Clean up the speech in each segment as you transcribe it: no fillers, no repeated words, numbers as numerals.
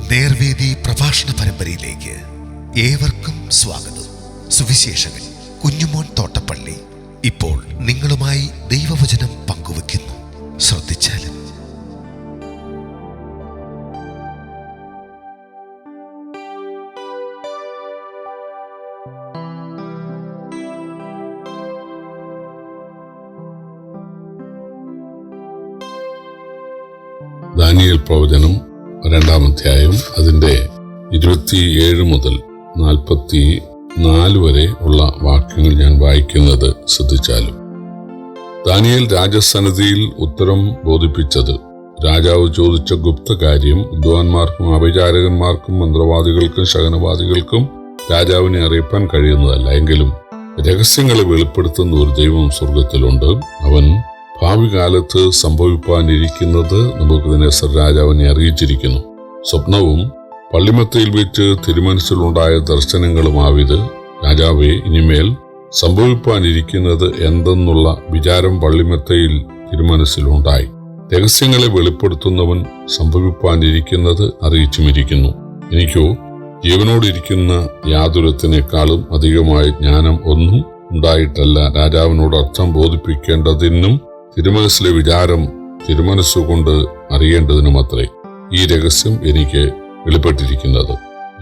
നേർവേദി പ്രഭാഷണ പരമ്പരയിലേക്ക് ഏവർക്കും സ്വാഗതം. സുവിശേഷകൻ കുഞ്ഞുമോൻ തോട്ടപ്പള്ളി ഇപ്പോൾ നിങ്ങളുമായി ദൈവവചനം പങ്കുവെക്കുന്നു. ശ്രദ്ധിച്ചാലും. ദാനിയേൽ പ്രവചനം 2-ാം അധ്യായം അതിന്റെ 27 മുതൽ 44 വരെ ഉള്ള വാക്യങ്ങൾ ഞാൻ വായിക്കുന്നത് ശ്രദ്ധിച്ചാലും. ദാനിയേൽ രാജസന്നിധിയിൽ ഉത്തരം ബോധിപ്പിച്ചത്. രാജാവ് ചോദിച്ച ഗുപ്തകാര്യം വിദ്വാൻമാർക്കും അപചാരകന്മാർക്കും മന്ത്രവാദികൾക്കും ശകുനവാദികൾക്കും രാജാവിനെ അറിയിപ്പാൻ കഴിയുന്നതല്ല. എങ്കിലും രഹസ്യങ്ങളെ വെളിപ്പെടുത്തുന്ന ഒരു ദൈവം സ്വർഗത്തിലുണ്ട്. അവൻ ഭാവി കാലത്ത് സംഭവിപ്പാനിരിക്കുന്നത് നെബൂഖദ്നേസർ രാജാവിനെ അറിയിച്ചിരിക്കുന്നു. സ്വപ്നവും പള്ളിമത്തയിൽ വെച്ച് തിരുമനസ്സിലുണ്ടായ ദർശനങ്ങളുമാവിത്. രാജാവെ, ഇനിമേൽ സംഭവിപ്പാനിരിക്കുന്നത് എന്തെന്നുള്ള വിചാരം പള്ളിമത്തയിൽ തിരുമനസ്സിലുണ്ടായി. രഹസ്യങ്ങളെ വെളിപ്പെടുത്തുന്നവൻ സംഭവിപ്പാനിരിക്കുന്നത് അറിയിച്ചുമിരിക്കുന്നു. എനിക്കോ ജീവനോടിരിക്കുന്ന യാതൊരുത്തിനേക്കാളും അധികമായ ജ്ഞാനം ഒന്നും ഉണ്ടായിട്ടല്ല, രാജാവിനോട് അർത്ഥം ബോധിപ്പിക്കേണ്ടതിനും തിരുമനസ്സിലെ വിചാരം തിരുമനസ്സുകൊണ്ട് അറിയേണ്ടതിനുമത്രേ ഈ രഹസ്യം എനിക്ക് വെളിപ്പെട്ടിരിക്കുന്നത്.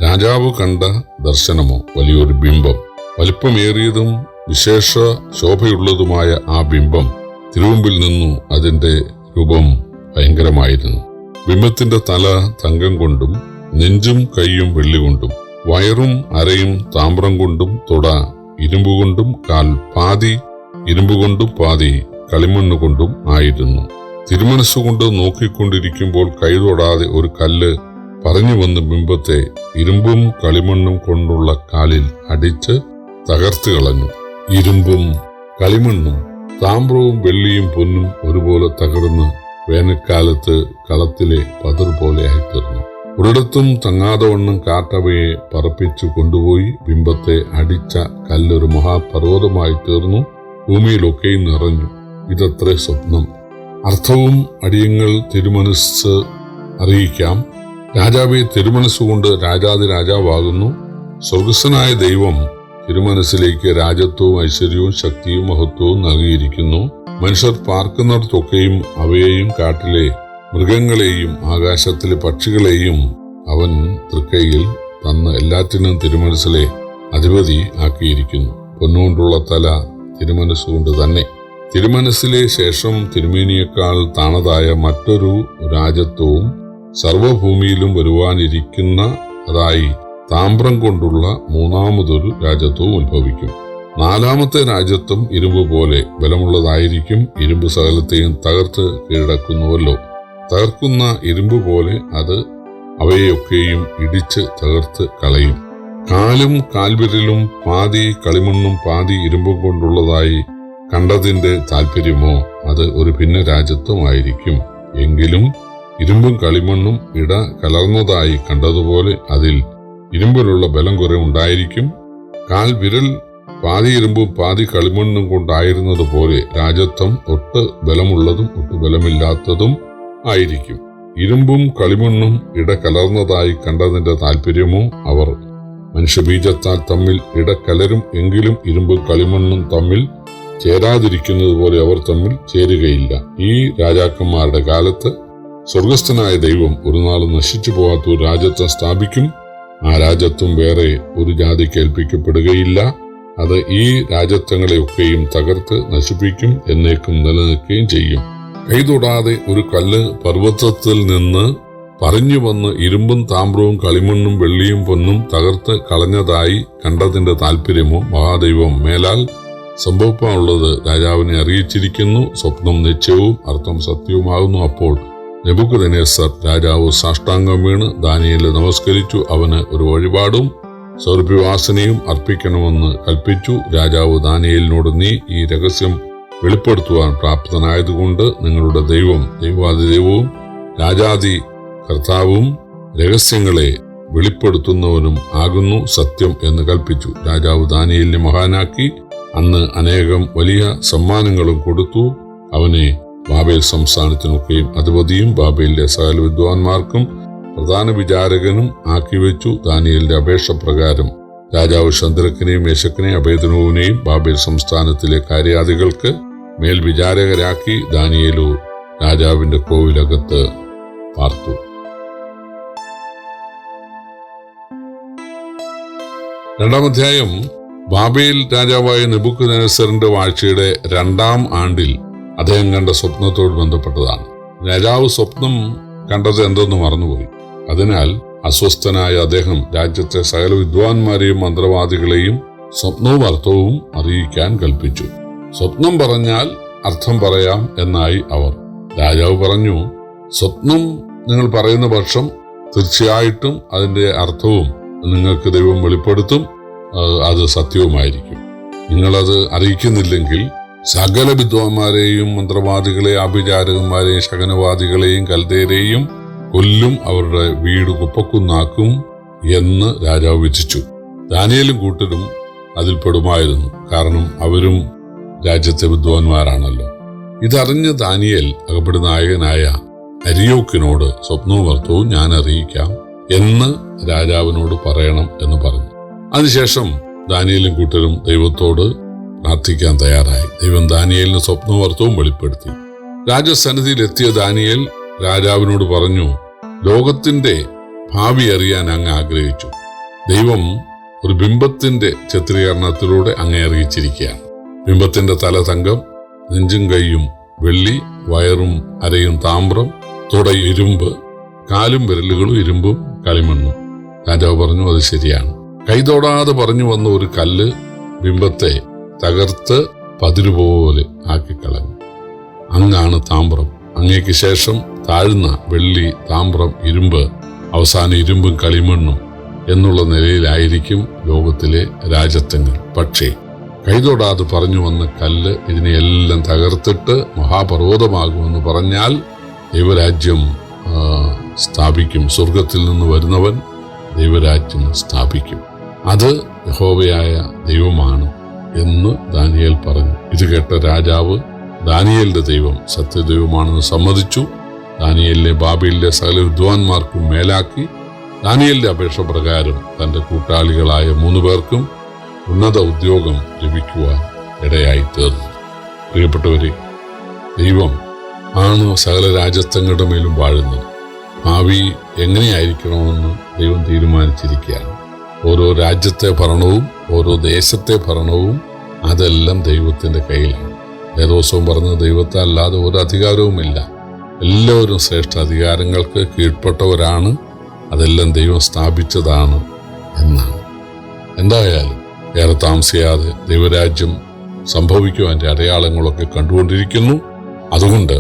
രാജാവ് കണ്ട ദർശനമോ വലിയൊരു ബിംബം, വലിപ്പമേറിയതും വിശേഷ ശോഭയുള്ളതുമായ ആ ബിംബം തിരുമുമ്പിൽ നിന്നു. അതിന്റെ രൂപം ഭയങ്കരമായിരുന്നു. ബിംബത്തിന്റെ തല തങ്കം കൊണ്ടും നെഞ്ചും കൈയും വെള്ളി കൊണ്ടും വയറും അരയും താമ്രം കൊണ്ടും തുട ഇരുമ്പുകൊണ്ടും കാൽ പാതി ഇരുമ്പുകൊണ്ടും പാതി കളിമണ്ണുകൊണ്ടും ആയിരുന്നു. തിരുമനസ്സുകൊണ്ട് നോക്കിക്കൊണ്ടിരിക്കുമ്പോൾ കൈതൊടാതെ ഒരു കല്ല് പറഞ്ഞു വന്ന് ബിംബത്തെ ഇരുമ്പും കളിമണ്ണും കൊണ്ടുള്ള കാലിൽ അടിച്ച് തകർത്ത് കളഞ്ഞു. ഇരുമ്പും കളിമണ്ണും താമ്രവും വെള്ളിയും പൊന്നും ഒരുപോലെ തകർന്ന് വേനൽക്കാലത്ത് കളത്തിലെ പതിർ പോലെ ആയിത്തീർന്നു. ഒരിടത്തും തങ്ങാതവണ്ണം കാട്ടവയെ പറപ്പിച്ചു കൊണ്ടുപോയി ബിംബത്തെ അടിച്ച കല്ലൊരു മഹാപർവ്വതമായി തീർന്നു. ഭൂമിയിലൊക്കെയും നിറഞ്ഞു. ഇതത്രേ സ്വപ്നം. അർത്ഥവും അടിയങ്ങൾ തിരുമനസ് അറിയിക്കാം. രാജാവെ, തിരുമനസ്സുകൊണ്ട് രാജാതി രാജാവാകുന്നു. സ്വർഗസ്ഥനായ ദൈവം തിരുമനസ്സിലേക്ക് രാജത്വവും ഐശ്വര്യവും ശക്തിയും മഹത്വവും നൽകിയിരിക്കുന്നു. മനുഷ്യർ പാർക്കുന്നിടത്തൊക്കെയും അവയെയും കാട്ടിലെ മൃഗങ്ങളെയും ആകാശത്തിലെ പക്ഷികളെയും അവൻ തൃക്കൈയിൽ തന്ന എല്ലാറ്റിനും തിരുമനസ്സിലെ അധിപതി ആക്കിയിരിക്കുന്നു. പൊന്നുകൊണ്ടുള്ള തല തിരുമനസ്സുകൊണ്ട് തന്നെ. തിരുമനസ്സിലെ ശേഷം തിരുമേനിയേക്കാൾ താണതായ മറ്റൊരു രാജത്വവും സർവഭൂമിയിലും വരുവാനിരിക്കുന്ന അതായി താമ്രം കൊണ്ടുള്ള മൂന്നാമതൊരു രാജത്വവും ഉത്ഭവിക്കും. 4-ാമത്തെ രാജത്വം ഇരുമ്പ് പോലെ ബലമുള്ളതായിരിക്കും. ഇരുമ്പ് സകലത്തെയും തകർത്ത് കീഴടക്കുന്നുവല്ലോ. തകർക്കുന്ന ഇരുമ്പ് പോലെ അത് അവയെയൊക്കെയും ഇടിച്ച് തകർത്ത് കളയും. കാലും കാൽവിരലും പാതി കളിമണ്ണും പാതി ഇരുമ്പും കൊണ്ടുള്ളതായി കണ്ടതിന്റെ താല്പര്യമോ അത് ഒരു ഭിന്ന രാജ്യത്വമായിരിക്കും. എങ്കിലും ഇരുമ്പും കളിമണ്ണും ഇട കലർന്നതായി കണ്ടതുപോലെ അതിൽ ഇരുമ്പിലുള്ള ബലം കുറെ ഉണ്ടായിരിക്കും. കാൽ വിരൽ പാതി ഇരുമ്പും പാതി കളിമണ്ണും കൊണ്ടായിരുന്നത് പോലെ രാജ്യത്വം ഒട്ട് ബലമുള്ളതും ഒട്ട് ബലമില്ലാത്തതും ആയിരിക്കും. ഇരുമ്പും കളിമണ്ണും ഇട കലർന്നതായി കണ്ടതിന്റെ താല്പര്യമോ അവർ മനുഷ്യബീജത്താൽ തമ്മിൽ ഇടകലരും. എങ്കിലും ഇരുമ്പും കളിമണ്ണും തമ്മിൽ ചേരാതിരിക്കുന്നത് പോലെ അവർ തമ്മിൽ ചേരുകയില്ല. ഈ രാജാക്കന്മാരുടെ കാലത്ത് സ്വർഗസ്ഥനായ ദൈവം ഒരു നാളും നശിച്ചു പോകാത്ത ഒരു രാജ്യത്വം സ്ഥാപിക്കും. ആ രാജ്യത്വം വേറെ ഒരു ജാതിക്ക് ഏൽപ്പിക്കപ്പെടുകയില്ല. അത് ഈ രാജ്യത്വങ്ങളെയൊക്കെയും തകർത്ത് നശിപ്പിക്കും, എന്നേക്കും നിലനിൽക്കുകയും ചെയ്യും. കൈതൊടാതെ ഒരു കല്ല് പർവ്വതത്തിൽ നിന്ന് പറഞ്ഞു വന്ന് ഇരുമ്പും താമ്രവും കളിമണ്ണും വെള്ളിയും പൊന്നും തകർത്ത് കളഞ്ഞതായി കണ്ടതിന്റെ താല്പര്യമോ മഹാദൈവം മേലാൽ സംഭവിക്കാനുള്ളത് രാജാവിനെ അറിയിച്ചിരിക്കുന്നു. സ്വപ്നം നിശ്ചയവും അർത്ഥം സത്യവുമാകുന്നു. അപ്പോൾ നെബൂഖദ്നേസർ രാജാവ് സാഷ്ടാംഗം വീണ് ദാനിയേലിനെ നമസ്കരിച്ചു. അവന് ഒരു വഴിപാടും സൗരഭ്യവാസനയും അർപ്പിക്കണമെന്ന് കൽപ്പിച്ചു. രാജാവ് ദാനിയേലിനോട്, നീ ഈ രഹസ്യം വെളിപ്പെടുത്തുവാൻ പ്രാപ്തനായതുകൊണ്ട് നിങ്ങളുടെ ദൈവം ദൈവാധിദൈവവും രാജാതി കർത്താവും രഹസ്യങ്ങളെ വെളിപ്പെടുത്തുന്നവനും ആകുന്നു സത്യം എന്ന് കൽപ്പിച്ചു. രാജാവ് ദാനിയേലിനെ മഹാനാക്കി അന്ന് അനേകം വലിയ സമ്മാനങ്ങളും കൊടുത്തു. അവനെ ബാബേൽ സംസ്ഥാനത്തിനൊക്കെയും അധിപതിയും ബാബേലിലെ സകല വിദ്വാൻമാർക്കും പ്രധാന വിചാരകനും ആക്കിവെച്ചു. ദാനിയേലിന്റെ അപേക്ഷ പ്രകാരം രാജാവ് ശദ്രക്കിനെയും മേശക്കിനെയും അബേദ്നെഗോവിനെയും ബാബേൽ സംസ്ഥാനത്തിലെ കാര്യാദികൾക്ക് മേൽവിചാരകരാക്കി. ദാനിയേലു രാജാവിന്റെ കോവിലകത്ത് പാർത്തു. രണ്ടാം അധ്യായം ബാബേൽ രാജാവായ നെബൂഖദ്നേസറിന്റെ വാഴ്ചയുടെ 2-ാം ആണ്ടിൽ അദ്ദേഹം കണ്ട സ്വപ്നത്തോട് ബന്ധപ്പെട്ടതാണ്. രാജാവ് സ്വപ്നം കണ്ടത് എന്തെന്ന് മറന്നുപോയി. അതിനാൽ അസ്വസ്ഥനായ അദ്ദേഹം രാജ്യത്തെ സകല വിദ്വാൻമാരെയും മന്ത്രവാദികളെയും സ്വപ്നവും അർത്ഥവും അറിയിക്കാൻ കൽപ്പിച്ചു. സ്വപ്നം പറഞ്ഞാൽ അർത്ഥം പറയാം എന്നായി അവർ. രാജാവ് പറഞ്ഞു, സ്വപ്നം നിങ്ങൾ പറയുന്ന പക്ഷം തീർച്ചയായിട്ടും അതിന്റെ അർത്ഥവും നിങ്ങൾക്ക് ദൈവം വെളിപ്പെടുത്തും, അത് സത്യവുമായിരിക്കും. നിങ്ങളത് അറിയിക്കുന്നില്ലെങ്കിൽ സകല വിദ്വാന്മാരെയും മന്ത്രവാദികളെയും ആഭിചാരകന്മാരെയും ശകനവാദികളെയും കൽദേരെയും കൊല്ലും, അവരുടെ വീട് കുപ്പക്കുന്നാക്കും എന്ന് രാജാവ് വിധിച്ചു. ദാനിയേലും കൂട്ടരും അതിൽപ്പെടുമായിരുന്നു. കാരണം അവരും രാജ്യത്തെ വിദ്വാൻമാരാണല്ലോ. ഇതറിഞ്ഞ ദാനിയേൽ അകപ്പടി നായകനായ അരിയോക്കിനോട് സ്വപ്നവും അർത്ഥവും ഞാൻ അറിയിക്കാം എന്ന് രാജാവിനോട് പറയണം എന്ന് പറഞ്ഞു. അതിനുശേഷം ദാനിയേലും കൂട്ടരും ദൈവത്തോട് പ്രാർത്ഥിക്കാൻ തയ്യാറായി. ദൈവം ദാനിയേലിന് സ്വപ്നവും അർത്ഥവും വെളിപ്പെടുത്തി. രാജസന്നിധിയിൽ എത്തിയ ദാനിയേൽ രാജാവിനോട് പറഞ്ഞു, ലോകത്തിന്റെ ഭാവി അറിയാൻ അങ്ങ് ആഗ്രഹിച്ചു. ദൈവം ഒരു ബിംബത്തിന്റെ ചിത്രീകരണത്തിലൂടെ അങ്ങേ അറിയിച്ചിരിക്കുകയാണ്. ബിംബത്തിന്റെ തല തങ്കം, നെഞ്ചും കൈയും വെള്ളി, വയറും അരയും താമ്രം, തുട ഇരുമ്പ്, കാലും വിരലുകളും ഇരുമ്പും കളിമണ്ണും. രാജാവ് പറഞ്ഞു, അത് ശരിയാണ്. കൈതൊടാതെ പറഞ്ഞു വന്ന ഒരു കല്ല് ബിംബത്തെ തകർത്ത് പതിരുപോലെ ആക്കിക്കളഞ്ഞു. അങ്ങാണ് താമ്രം. അങ്ങേക്ക് ശേഷം താഴ്ന്ന വെള്ളി, താമ്രം, ഇരുമ്പ്, അവസാനം ഇരുമ്പും കളിമണ്ണും എന്നുള്ള നിലയിലായിരിക്കും ലോകത്തിലെ രാജത്വങ്ങൾ. പക്ഷേ കൈതൊടാതെ പറഞ്ഞു വന്ന കല്ല് ഇതിനെയെല്ലാം തകർത്തിട്ട് മഹാപർവ്വതമാകുമെന്ന് പറഞ്ഞാൽ ദൈവരാജ്യം സ്ഥാപിക്കും. സ്വർഗത്തിൽ നിന്ന് വരുന്നവൻ ദൈവരാജ്യം സ്ഥാപിക്കും. അത് യഹോവയായ ദൈവമാണ് എന്ന് ദാനിയേൽ പറഞ്ഞു. ഇത് കേട്ട രാജാവ് ദാനിയേലിന്റെ ദൈവം സത്യദൈവമാണെന്ന് സമ്മതിച്ചു. ദാനിയേലിനെ ബാബേലിലെ സകല വിദ്വാൻമാർക്കും മേലാക്കി. ദാനിയേലിന്റെ അപേക്ഷ പ്രകാരം തന്റെ കൂട്ടാളികളായ 3 പേർക്കും ഉന്നത ഉദ്യോഗം ലഭിക്കുവാൻ ഇടയായി തീർന്നു. പ്രിയപ്പെട്ടവരെ, ദൈവം ആണ് സകല രാജ്യത്വങ്ങളുടെ മേലും വാഴുന്നത്. ഭാവി എങ്ങനെയായിരിക്കണമെന്ന് ദൈവം തീരുമാനിച്ചിരിക്കുകയാണ്. ഓരോ രാജ്യത്തെ ഭരണവും ഓരോ ദേശത്തെ ഭരണവും അതെല്ലാം ദൈവത്തിന്റെ കയ്യിലാണ്. വേദോത്സവം പറഞ്ഞ ദൈവത്തെ അല്ലാതെ ഒരു അധികാരവുമില്ല. എല്ലാവരും ശ്രേഷ്ഠ അധികാരങ്ങൾക്ക് കീഴ്പ്പെട്ടവരാണ്. അതെല്ലാം ദൈവം സ്ഥാപിച്ചതാണ് എന്നാണ്. എന്തായാലും ഏറെ താമസിയാതെ ദൈവരാജ്യം സംഭവിക്കുവാൻ്റെ അടയാളങ്ങളൊക്കെ കണ്ടുകൊണ്ടിരിക്കുന്നു. അതുകൊണ്ട്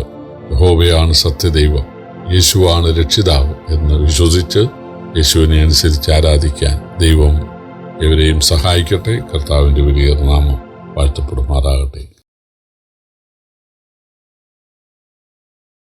യഹോവയാണ് സത്യദൈവം, യേശുവാണ് രക്ഷിതാവ് എന്ന് വിശ്വസിച്ച് യേശുവിനെ അനുസരിച്ച് ആരാധിക്കാൻ ദൈവം ഇവരെയും സഹായിക്കട്ടെ. കർത്താവിൻ്റെ വലിയ നാമം വാഴ്ത്തപ്പെടുമാറാകട്ടെ.